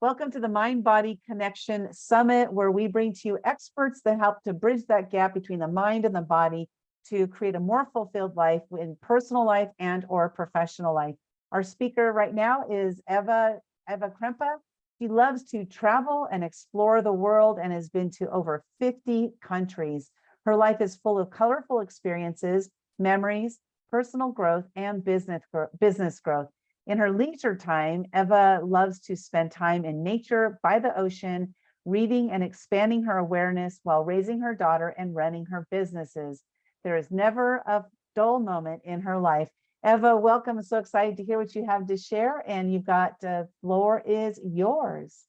Welcome to the Mind Body Connection Summit, where we bring to you experts that help to bridge that gap between the mind and the body to create a more fulfilled life in personal life and or professional life. Our speaker right now is Eva Krempa. She loves to travel and explore the world and has been to over 50 countries. Her life is full of colorful experiences, memories, personal growth, and business growth. In her leisure time, Eva loves to spend time in nature, by the ocean, reading and expanding her awareness while raising her daughter and running her businesses. There is never a dull moment in her life. Eva, welcome. I'm so excited to hear what you have to share. And you've got the floor is yours.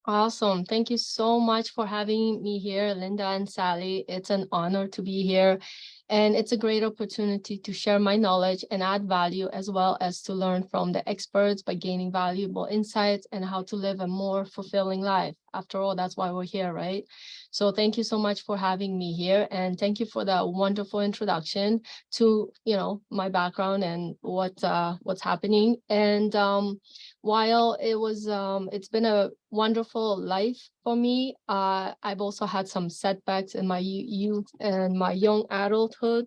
Awesome. Thank you so much for having me here, Linda and Sally. It's an honor to be here. And it's a great opportunity to share my knowledge and add value, as well as to learn from the experts by gaining valuable insights and how to live a more fulfilling life. After all, that's why we're here, right? So thank you so much for having me here. And thank you for that wonderful introduction to, my background and what's happening. And while it's been a wonderful life for me, I've also had some setbacks in my youth and my young adulthood.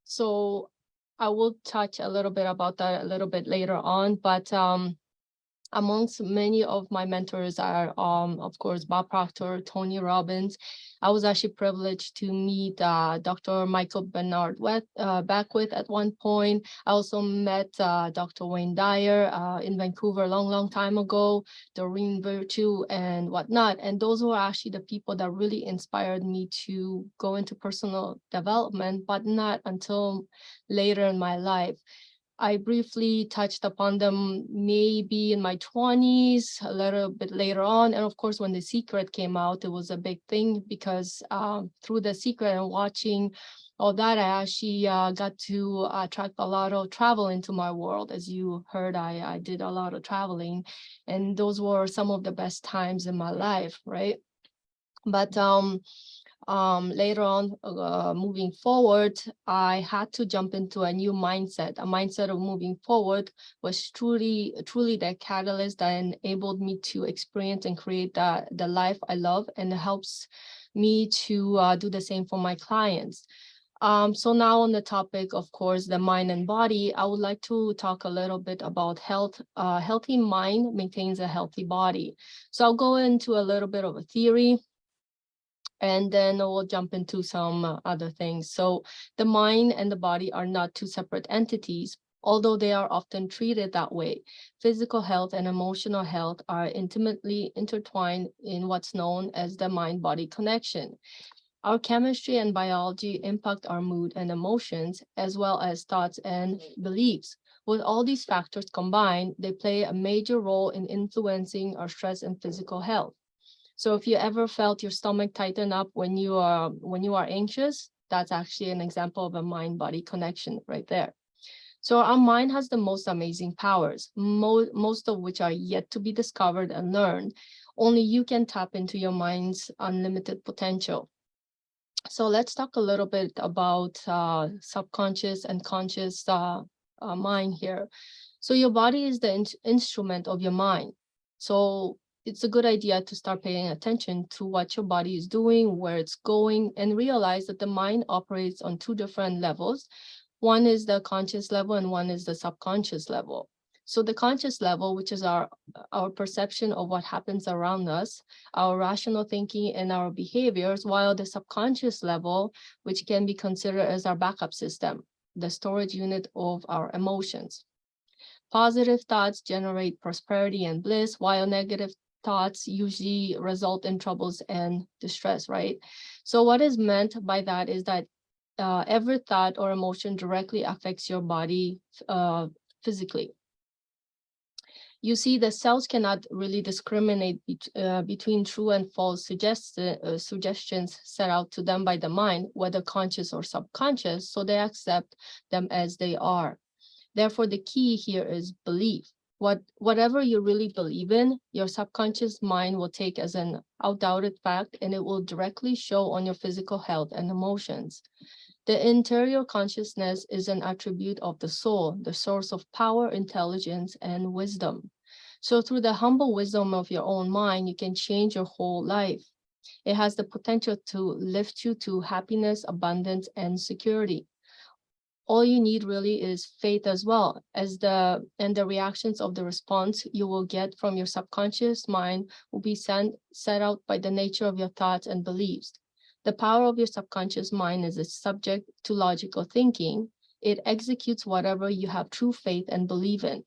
So I will touch a little bit about that a little bit later on, but amongst many of my mentors are, of course, Bob Proctor, Tony Robbins. I was actually privileged to meet Dr. Michael Bernard Beckwith at one point. I also met Dr. Wayne Dyer in Vancouver a long time ago, Doreen Virtue and whatnot. And those were actually the people that really inspired me to go into personal development, but not until later in my life. I briefly touched upon them maybe in my 20s, a little bit later on. And of course, when The Secret came out, it was a big thing because through The Secret and watching all that, I actually got to attract a lot of travel into my world. As you heard, I did a lot of traveling, and those were some of the best times in my life, right? But later on, moving forward, I had to jump into a new mindset. A mindset of moving forward was truly the catalyst that enabled me to experience and create the life I love, and it helps me to do the same for my clients. So now on the topic, of course, the mind and body, I would like to talk a little bit about health. Healthy mind maintains a healthy body. So I'll go into a little bit of a theory, and then we'll jump into some other things. So the mind and the body are not two separate entities, although they are often treated that way. Physical health and emotional health are intimately intertwined in what's known as the mind-body connection. Our chemistry and biology impact our mood and emotions, as well as thoughts and beliefs. With all these factors combined, they play a major role in influencing our stress and physical health. So if you ever felt your stomach tighten up when you are anxious, that's actually an example of a mind-body connection right there. So our mind has the most amazing powers, most of which are yet to be discovered and learned. Only you can tap into your mind's unlimited potential. So let's talk a little bit about subconscious and conscious mind here. So your body is the instrument of your mind. So it's a good idea to start paying attention to what your body is doing, where it's going, and realize that the mind operates on two different levels. One is the conscious level and one is the subconscious level. So the conscious level, which is our perception of what happens around us, our rational thinking and our behaviors, while the subconscious level, which can be considered as our backup system, the storage unit of our emotions. Positive thoughts generate prosperity and bliss, while negative thoughts usually result in troubles and distress, right? So what is meant by that is that every thought or emotion directly affects your body physically. You see, the cells cannot really discriminate between true and false suggestions set out to them by the mind, whether conscious or subconscious, so they accept them as they are. Therefore, the key here is belief. Whatever you really believe in, your subconscious mind will take as an undoubted fact, and it will directly show on your physical health and emotions. The interior consciousness is an attribute of the soul, the source of power, intelligence, and wisdom. So through the humble wisdom of your own mind, you can change your whole life. It has the potential to lift you to happiness, abundance, and security. All you need really is faith as well as the reactions of the response you will get from your subconscious mind will be set out by the nature of your thoughts and beliefs. The power of your subconscious mind is it's subject to logical thinking. It executes whatever you have true faith and believe in.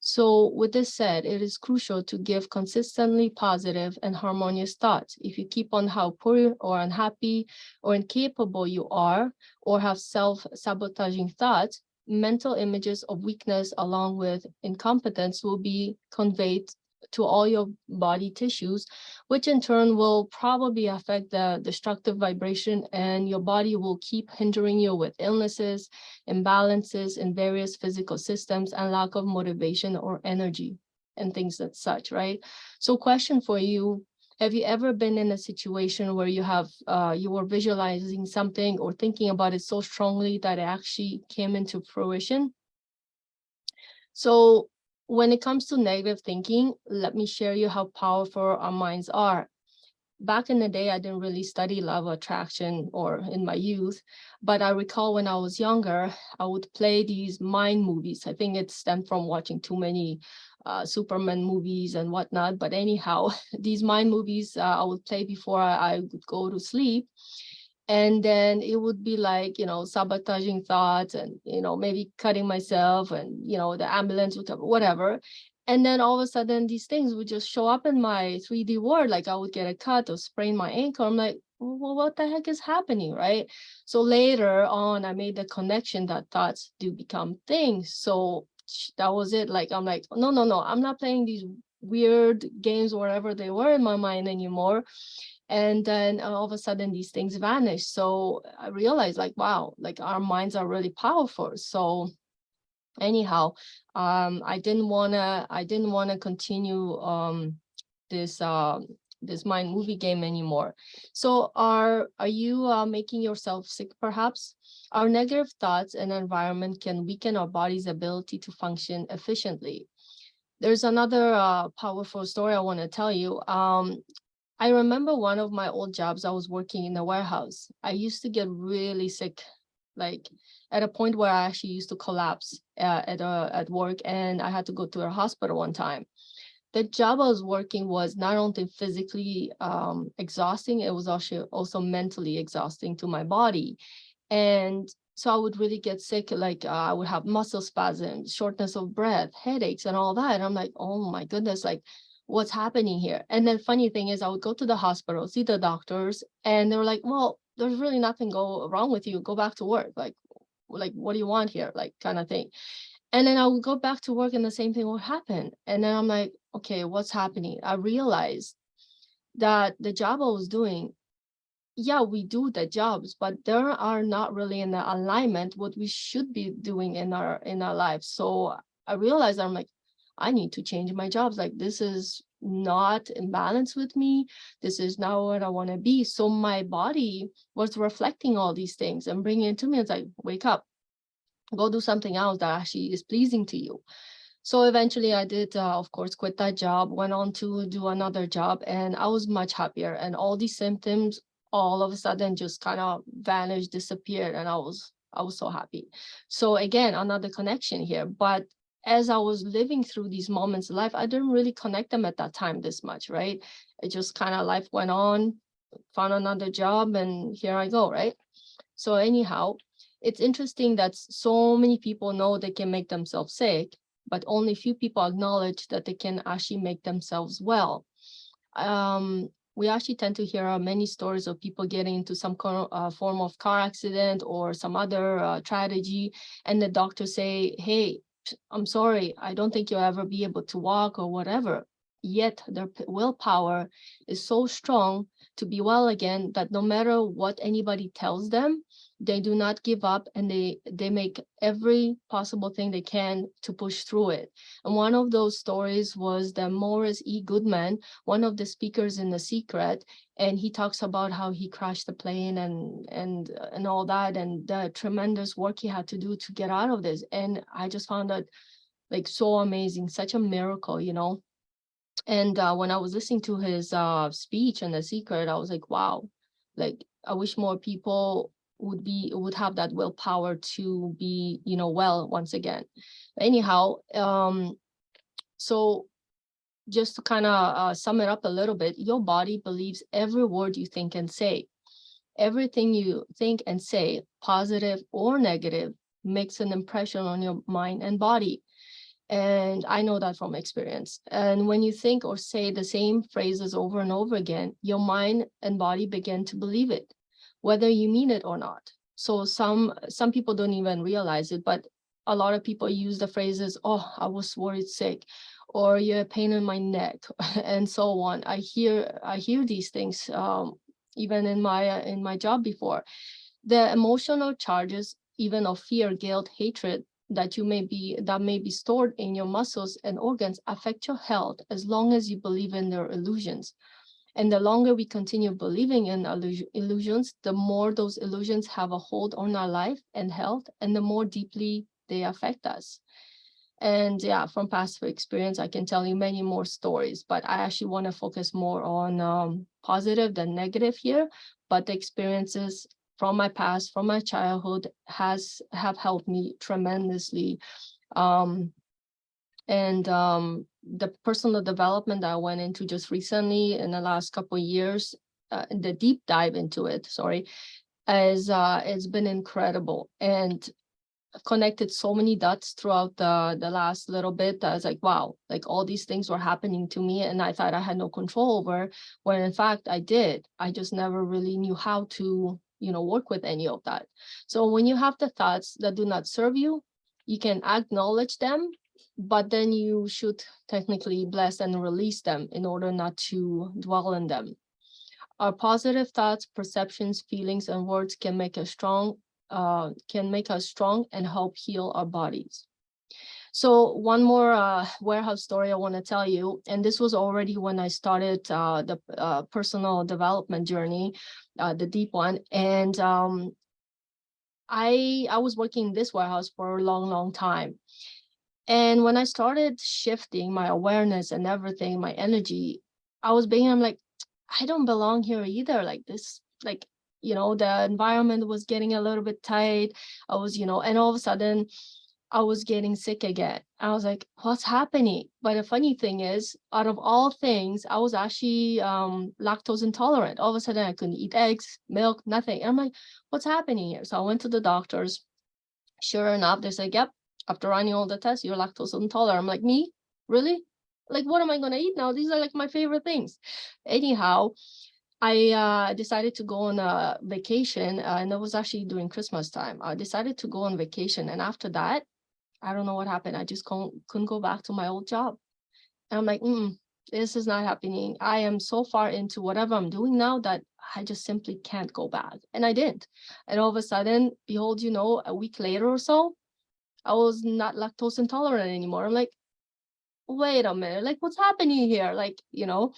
So with this said, it is crucial to give consistently positive and harmonious thoughts. If you keep on how poor or unhappy or incapable you are, or have self-sabotaging thoughts, mental images of weakness along with incompetence will be conveyed to all your body tissues, which in turn will probably affect the destructive vibration, and your body will keep hindering you with illnesses, imbalances in various physical systems, and lack of motivation or energy and things as such, right? So question for you, have you ever been in a situation where you were visualizing something or thinking about it so strongly that it actually came into fruition? So when it comes to negative thinking, let me share you how powerful our minds are. Back in the day, I didn't really study law of attraction or in my youth, but I recall when I was younger, I would play these mind movies. I think it stemmed from watching too many Superman movies and whatnot. But anyhow, these mind movies I would play before I would go to sleep. And then it would be like, sabotaging thoughts and, maybe cutting myself and, the ambulance would come, whatever. And then all of a sudden, these things would just show up in my 3D world. Like I would get a cut or sprain my ankle. I'm like, well, what the heck is happening, right? So later on, I made the connection that thoughts do become things. So that was it. Like, I'm like, no, no, no, I'm not playing these weird games, wherever they were in my mind anymore. And then all of a sudden these things vanish. So I realized like, wow, like our minds are really powerful. So anyhow, I didn't want to continue this this mind movie game anymore. So are you making yourself sick perhaps? Our negative thoughts and environment can weaken our body's ability to function efficiently. There's another powerful story I want to tell you. I remember one of my old jobs, I was working in a warehouse. I used to get really sick, like at a point where I actually used to collapse at work, and I had to go to a hospital one time. The job I was working was not only physically exhausting, it was also mentally exhausting to my body. And so I would really get sick, like I would have muscle spasms, shortness of breath, headaches, and all that. And I'm like, oh my goodness, like what's happening here? And then funny thing is I would go to the hospital, see the doctors, and they were like, well, there's really nothing wrong with you. Go back to work. Like, what do you want here? Like kind of thing. And then I would go back to work and the same thing would happen. And then I'm like, okay, what's happening? I realized that the job I was doing, yeah, we do the jobs, but they are not really in the alignment what we should be doing in our lives. So I realized I'm like, I need to change my jobs. Like this is not in balance with me. This is not what I want to be. So my body was reflecting all these things and bringing it to me. It's like, wake up, go do something else that actually is pleasing to you. So eventually I did, of course, quit that job, went on to do another job, and I was much happier. And all these symptoms all of a sudden just kind of vanished, disappeared, and I was so happy. So again, another connection here. But as I was living through these moments in life, I didn't really connect them at that time this much, right? It just kind of life went on, found another job, and here I go, right? So anyhow, it's interesting that so many people know they can make themselves sick, but only few people acknowledge that they can actually make themselves well. We actually tend to hear many stories of people getting into some form of car accident or some other tragedy, and the doctors say, hey, I'm sorry, I don't think you'll ever be able to walk or whatever. Yet their willpower is so strong to be well again that no matter what anybody tells them, they do not give up, and they make every possible thing they can to push through it. And one of those stories was the Morris E. Goodman, one of the speakers in The Secret, and he talks about how he crashed the plane and all that, and the tremendous work he had to do to get out of this. And I just found that like so amazing, such a miracle, you know. And when I was listening to his speech and The Secret, I was like, wow, like I wish more people would have that willpower to be, you know, well once again. Anyhow, so just to kind of sum it up a little bit, your body believes every word you think and say. Everything you think and say, positive or negative, makes an impression on your mind and body. And I know that from experience. And when you think or say the same phrases over and over again, your mind and body begin to believe it, whether you mean it or not. So some people don't even realize it, but a lot of people use the phrases, oh, I was worried sick, or you're a pain in my neck, and so on. I hear these things even in my job before. The emotional charges, even of fear, guilt, hatred, that may be stored in your muscles and organs, affect your health as long as you believe in their illusions. And the longer we continue believing in illusions, the more those illusions have a hold on our life and health, and the more deeply they affect us. And yeah, from past experience, I can tell you many more stories, but I actually want to focus more on positive than negative here. But the experiences from my past, from my childhood, have helped me tremendously. Um, and the personal development that I went into just recently in the last couple of years, the deep dive into it, sorry, is it's been incredible. And connected so many dots throughout the last little bit. I was like, wow, like all these things were happening to me and I thought I had no control over, when in fact I did. I just never really knew how to, you know, work with any of that. So when you have the thoughts that do not serve you, you can acknowledge them, but then you should technically bless and release them in order not to dwell in them. Our positive thoughts, perceptions, feelings, and words can make us strong and help heal our bodies. So one more warehouse story I want to tell you, and this was already when I started the personal development journey, the deep one. And I was working in this warehouse for a long, long time. And when I started shifting my awareness and everything, my energy, I'm like, I don't belong here either. Like this, like, you know, the environment was getting a little bit tight. I was, you know, and all of a sudden I was getting sick again. I was like, what's happening? But the funny thing is, out of all things, I was actually lactose intolerant. All of a sudden I couldn't eat eggs, milk, nothing. And I'm like, what's happening here? So I went to the doctors. Sure enough, they said, yep, after running all the tests, you're lactose intolerant. I'm like, me? Really? Like, what am I going to eat now? These are like my favorite things. Anyhow, I decided to go on a vacation, and it was actually during Christmas time. I decided to go on vacation. And after that, I don't know what happened. I just couldn't go back to my old job. And I'm like, this is not happening. I am so far into whatever I'm doing now that I just simply can't go back. And I didn't. And all of a sudden, behold, you know, a week later or so, I was not lactose intolerant anymore. I'm like, wait a minute, like what's happening here? Like, you know,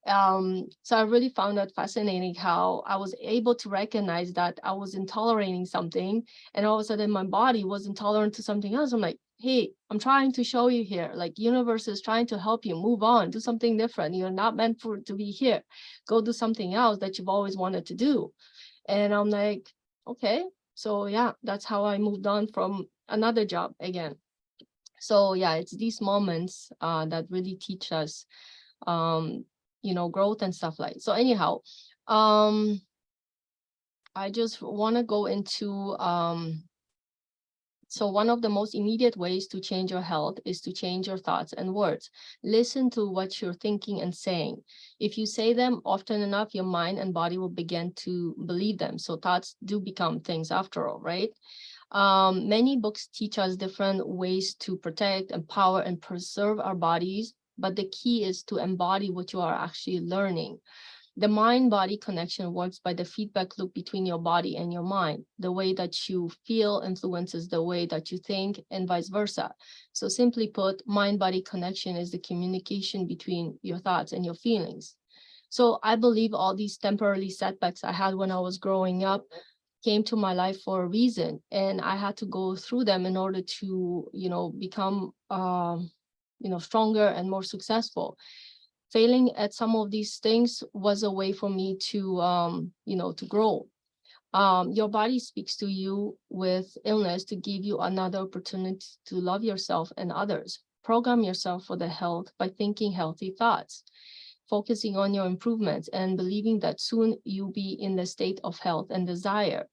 so I really found that fascinating how I was able to recognize that I was intolerating something, and all of a sudden my body was intolerant to something else. I'm like, hey, I'm trying to show you here, like universe is trying to help you move on, do something different. You're not meant for to be here. Go do something else that you've always wanted to do. And I'm like, okay. So yeah, that's how I moved on from another job again. So yeah, it's these moments that really teach us um you know, growth and stuff like. So anyhow, um I just want to go into so one of the most immediate ways to change your health is to change your thoughts and words. Listen to what you're thinking and saying. If you say them often enough, your mind and body will begin to believe them. So thoughts do become things after all, right? Many books teach us different ways to protect, empower, and preserve our bodies, but the key is to embody what you are actually learning. The mind-body connection works by the feedback loop between your body and your mind. The way that you feel influences the way that you think, and vice versa. So simply put, mind-body connection is the communication between your thoughts and your feelings. So I believe all these temporary setbacks I had when I was growing up came to my life for a reason, and I had to go through them in order to, become, stronger and more successful. Failing at some of these things was a way for me to, to grow. Your body speaks to you with illness to give you another opportunity to love yourself and others. Program yourself for the health by thinking healthy thoughts, focusing on your improvements, and believing that soon you'll be in the state of health and desire.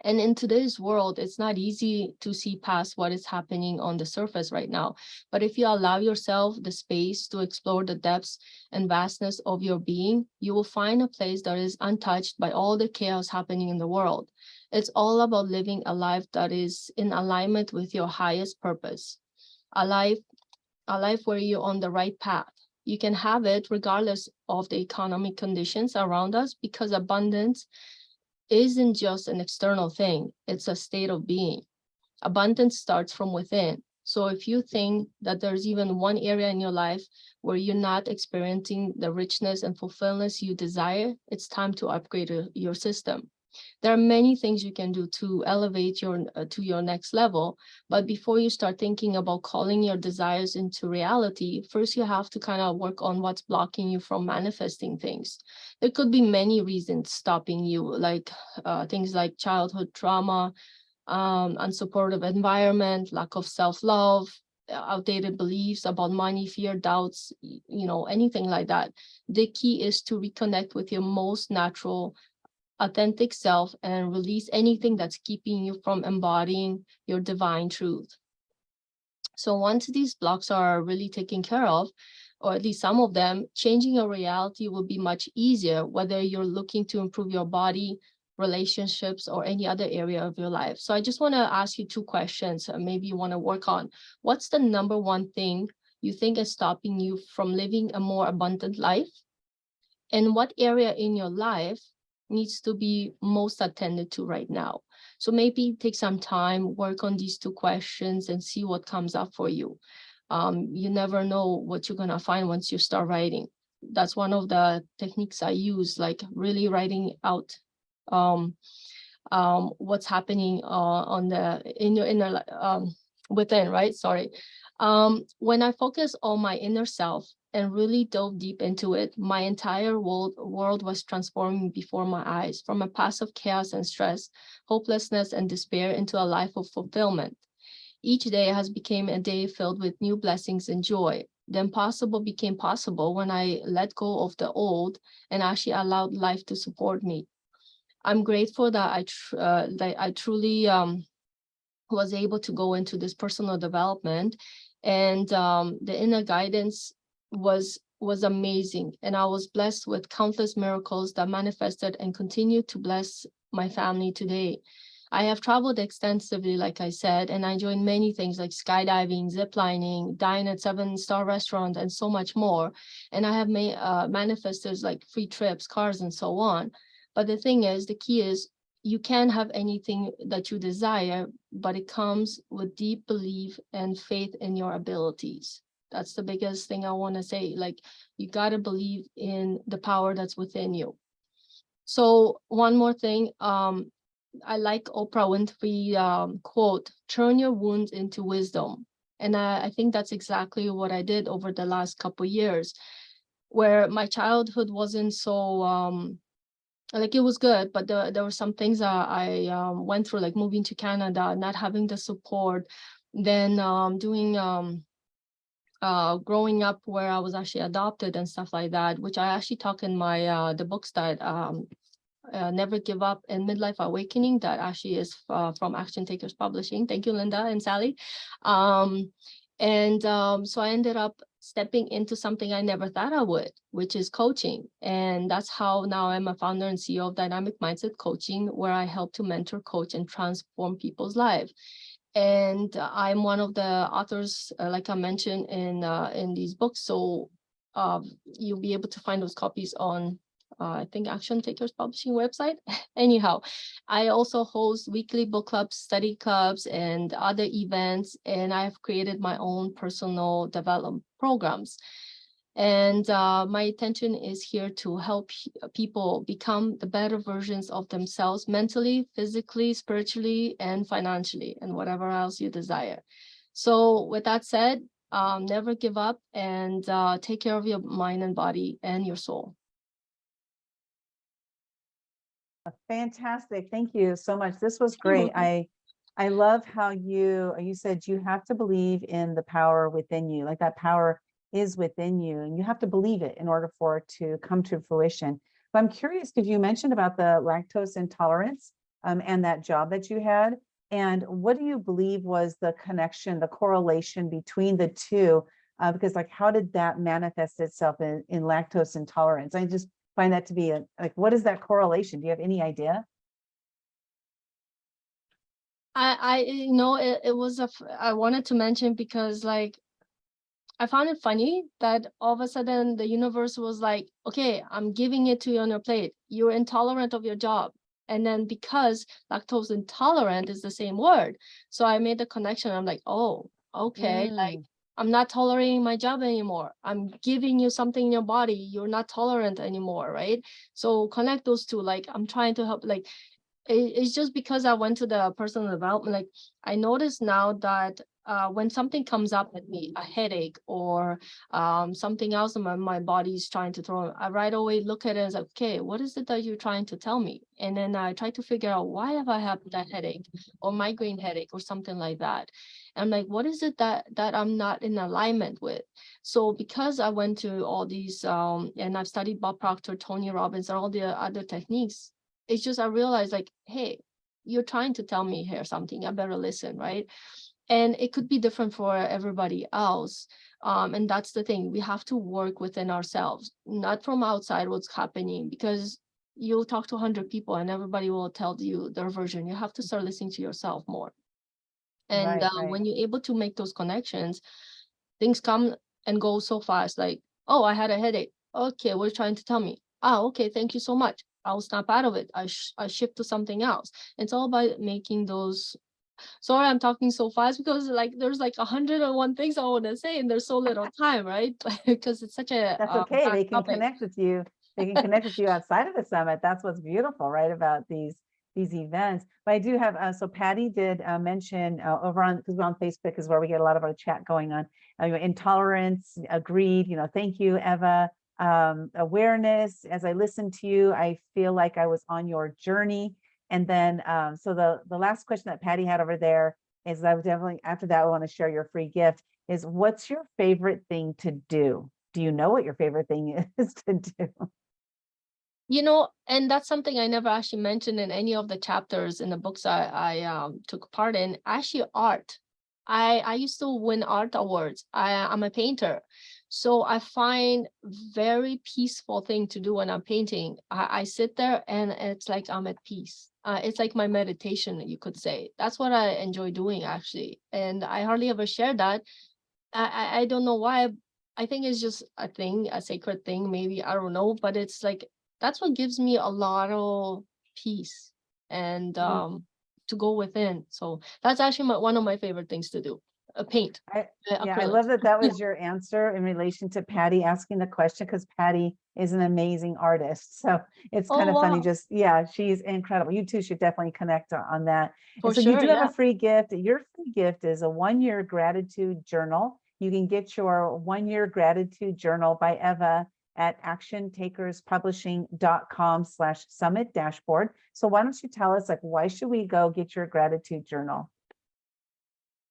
And in today's world, it's not easy to see past what is happening on the surface right now. But if you allow yourself the space to explore the depths and vastness of your being, you will find a place that is untouched by all the chaos happening in the world. It's all about living a life that is in alignment with your highest purpose, a life, a life where you're on the right path. You can have it regardless of the economic conditions around us, because abundance isn't just an external thing, it's a state of being. Abundance starts from within. So if you think that there's even one area in your life where you're not experiencing the richness and fulfillment you desire, it's time to upgrade your system. There are many things you can do to elevate to your next level. But before you start thinking about calling your desires into reality, first you have to kind of work on what's blocking you from manifesting things. There could be many reasons stopping you, like things like childhood trauma, unsupportive environment, lack of self-love, outdated beliefs about money, fear, doubts, anything like that. The key is to reconnect with your most natural, authentic self and release anything that's keeping you from embodying your divine truth. So once these blocks are really taken care of, or at least some of them, changing your reality will be much easier, whether you're looking to improve your body, relationships, or any other area of your life. So I just want to ask you two questions, maybe you want to work on. What's the number one thing you think is stopping you from living a more abundant life? And what area in your life needs to be most attended to right now? So maybe take some time, work on these two questions and see what comes up for you. You never know what you're gonna find once you start writing. That's one of the techniques I use, like really writing out what's happening in your inner within, right? Sorry. When I focus on my inner self and really dove deep into it, my entire world was transforming before my eyes, from a past of chaos and stress, hopelessness and despair, into a life of fulfillment. Each day has become a day filled with new blessings and joy. The impossible became possible when I let go of the old and actually allowed life to support me. I'm grateful that I truly was able to go into this personal development, and the inner guidance was amazing, and I was blessed with countless miracles that manifested and continue to bless my family today. I have traveled extensively, like I said, and I enjoyed many things like skydiving, ziplining, dine at 7-star restaurants, and so much more. And I have manifested like free trips, cars, and so on. But the thing is, the key is, you can have anything that you desire, but it comes with deep belief and faith in your abilities. That's the biggest thing I want to say. Like, you got to believe in the power that's within you. So one more thing, I like Oprah Winfrey quote, turn your wounds into wisdom. And I think that's exactly what I did over the last couple of years, where my childhood wasn't so, like, it was good, but there were some things I went through, like moving to Canada, not having the support, then growing up where I was actually adopted and stuff like that, which I actually talk in my the books that Never Give Up and Midlife Awakening, that actually is from Action Takers Publishing. Thank you, Linda and Sally. So I ended up stepping into something I never thought I would, which is coaching. And that's how now I'm a founder and CEO of Dynamic Mindset Coaching, where I help to mentor, coach, and transform people's lives. And I'm one of the authors, like I mentioned, in these books. So you'll be able to find those copies on I think Action Takers Publishing website. Anyhow, I also host weekly book clubs, study clubs, and other events, and I've created my own personal development programs. And my intention is here to help people become the better versions of themselves mentally, physically, spiritually, and financially, and whatever else you desire. So with that said, never give up, and take care of your mind and body and your soul. Fantastic. Thank you so much. This was You're great. welcome. I love how you said you have to believe in the power within you, like that power is within you, and you have to believe it in order for it to come to fruition. But I'm curious because you mentioned about the lactose intolerance and that job that you had. And what do you believe was the connection, the correlation between the two? Because like, how did that manifest itself in lactose intolerance? I just find that to be like, what is that correlation? Do you have any idea? You know, it was I wanted to mention because like I found it funny that all of a sudden the universe was like, okay, I'm giving it to you on your plate. You're intolerant of your job. And then because lactose intolerant is the same word. So I made the connection. I'm like, oh, okay. Like I'm not tolerating my job anymore. I'm giving you something in your body. You're not tolerant anymore, right? So connect those two. Like I'm trying to help, like it's just because I went to the personal development, like I noticed now that when something comes up at me, a headache or something else in my body is trying to throw, I right away look at it and say, okay, what is it that you're trying to tell me? And then I try to figure out why have I had that headache or migraine headache or something like that. And I'm like, what is it that I'm not in alignment with? So because I went to all these and I've studied Bob Proctor, Tony Robbins, and all the other techniques, it's just I realized like, hey, you're trying to tell me here something, I better listen, right? And it could be different for everybody else. And that's the thing, we have to work within ourselves, not from outside what's happening, because you'll talk to 100 people and everybody will tell you their version. You have to start listening to yourself more. And Right, right. when you're able to make those connections, things come and go so fast. Like, oh, I had a headache. Okay, what are you trying to tell me? Ah, okay, thank you so much. I'll snap out of it. I shift to something else. It's all about making those. Sorry, I'm talking so fast because like there's like 101 things I want to say and there's so little time, right? Because it's such a That's okay. vast They can topic. connect with you. They can connect with you outside of the summit. That's what's beautiful, right, about these events. But I do have so Patty did mention over on, because we're on Facebook is where we get a lot of our chat going on. Intolerance, agreed. Thank you, Eva. Awareness. As I listen to you, I feel like I was on your journey. And then so the last question that Patty had over there is, I would definitely after that I want to share your free gift. Is what's your favorite thing to do? Do you know what your favorite thing is to do? You know, and that's something I never actually mentioned in any of the chapters in the books I took part in. Actually, art. I used to win art awards. I'm a painter. So I find very peaceful thing to do when I'm painting. I sit there and it's like I'm at peace. It's like my meditation, you could say. That's what I enjoy doing actually. And I hardly ever share that. I don't know why. I think it's just a thing, a sacred thing, maybe. I don't know, but it's like that's what gives me a lot of peace and to go within. So that's actually one of my favorite things to do. Paint Yeah, I acrylics. love that that was your answer in relation to Patty asking the question, because Patty is an amazing artist. So it's kind Oh of funny. wow, Just, yeah, she's incredible. You two should definitely connect on that. And for so you sure, do have yeah. a free gift. Your free gift is a 1-year gratitude journal. You can get your 1-year gratitude journal by Eva at actiontakerspublishing.com/summit dashboard. So why don't you tell us, like, why should we go get your gratitude journal?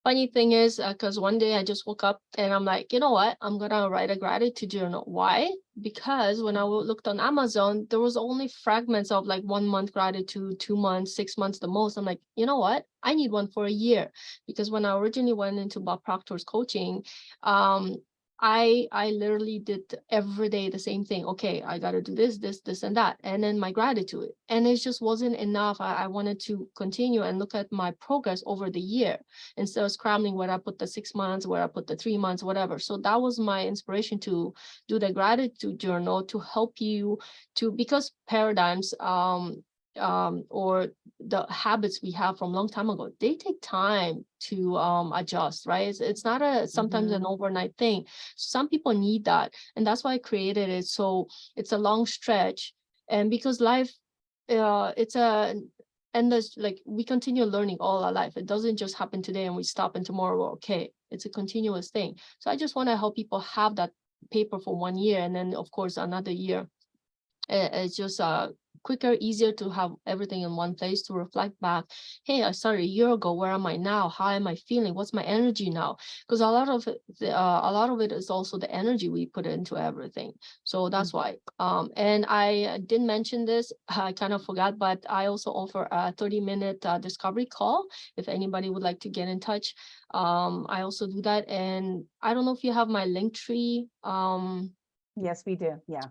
Funny thing is, because one day I just woke up and I'm like, you know what? I'm gonna write a gratitude journal. Why? Because when I looked on Amazon, there was only fragments of like 1 month gratitude, 2 months, 6 months the most. I'm like, you know what? I need one for a year. Because when I originally went into Bob Proctor's coaching, um, I literally did every day the same thing. Okay, I got to do this, and that. And then my gratitude. And it just wasn't enough. I wanted to continue and look at my progress over the year instead of scrambling where I put the 6 months, where I put the 3 months, whatever. So that was my inspiration to do the gratitude journal to help you to, because paradigms, or the habits we have from long time ago, they take time to adjust, right? It's not a sometimes an Mhm. overnight thing. Some people need that, and that's why I created it. So it's a long stretch, and because life, it's a endless, like we continue learning all our life. It doesn't just happen today and we stop and tomorrow we're okay. It's a continuous thing. So I just want to help people have that paper for 1 year, and then of course another year. It's just quicker, easier to have everything in one place to reflect back. Hey, I started a year ago. Where am I now? How am I feeling? What's my energy now? Because a lot of it, a lot of it is also the energy we put into everything. So that's Mm. why. And I didn't mention this. I kind of forgot, but I also offer a 30-minute discovery call if anybody would like to get in touch. I also do that, and I don't know if you have my link tree. Yes, we do. Yeah.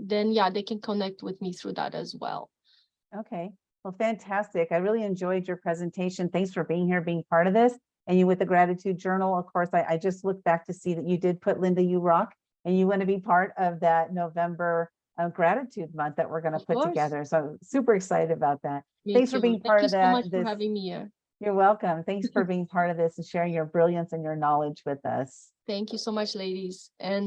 Then yeah, they can connect with me through that as well. Okay. Well, fantastic. I really enjoyed your presentation. Thanks for being here, being part of this. And you with the gratitude journal, of course, I just looked back to see that you did put Linda, you rock, and you want to be part of that November gratitude month that we're going to Of put course. together. So super excited about that. Me Thanks for too. being Thank part you of so much that. for This, having me here. you're welcome. Thanks for being part of this and sharing your brilliance and your knowledge with us. Thank you so much, ladies. And